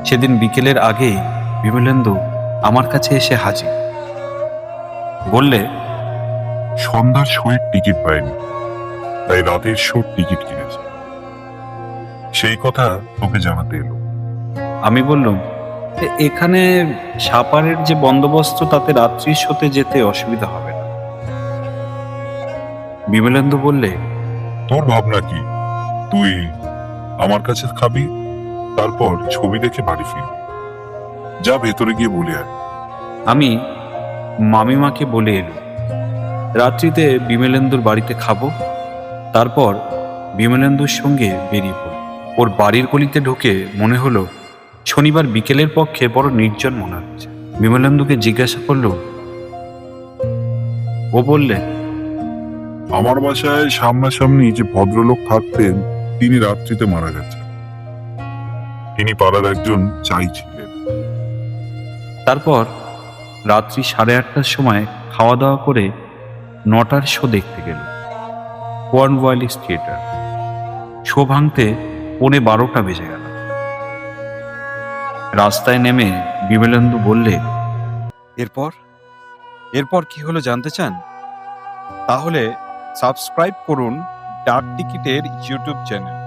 সেদিন বিকেলের আগেই বিমলেন্দু আমার কাছে এসে হাজির। বললে, সন্ধ্যার শোয়ের টিকিট পাইনি, তাই রাতের শোর টিকিট কিনেছি। সেই কথা তোকে জানাতে এলো। আমি বললাম, এখানে সাপারের যে বন্দোবস্ত তাতে রাত্রির শোতে যেতে অসুবিধা হবে না। বিমলেন্দু বললে, তোর ভাবনা কি? তুই আমার কাছে খাবি, তারপর ছবি দেখে বাড়ি ফিরবি। যা ভেতরে গিয়ে বলে আয়। আমি মামিমাকে বলে এলো রাত্রিতে বিমলেন্দুর বাড়িতে খাবো, তারপর বিমলেন্দুর সঙ্গে বেরিয়ে পড়ব। ওর বাড়ির গলিতে ঢুকে মনে হলো শনিবার বিকেলের পক্ষে বড় নির্জন মনে হচ্ছে। বিমলেন্দুকে জিজ্ঞাসা করলো, ও বললে, আমার বাসায় সামনাসামনি যে ভদ্রলোক থাকতেন তিনি রাত্রিতে মারা গেছেন। তিনি পাড়ার একজন চাই ছিলেন। তারপর রাত্রি 8:30টার সময় খাওয়া দাওয়া করে 9টার শো দেখতে গেল কর্নওয়ালিস থিয়েটার। শো ভাঙতে 11:45 বেজে গেল। রাস্তায় নেমে বিমলেন্দু বললে, এরপর এরপর কি হলো জানতে চান? তাহলে সাবস্ক্রাইব করুন ডাক টিকিটের ইউটিউব চ্যানেল।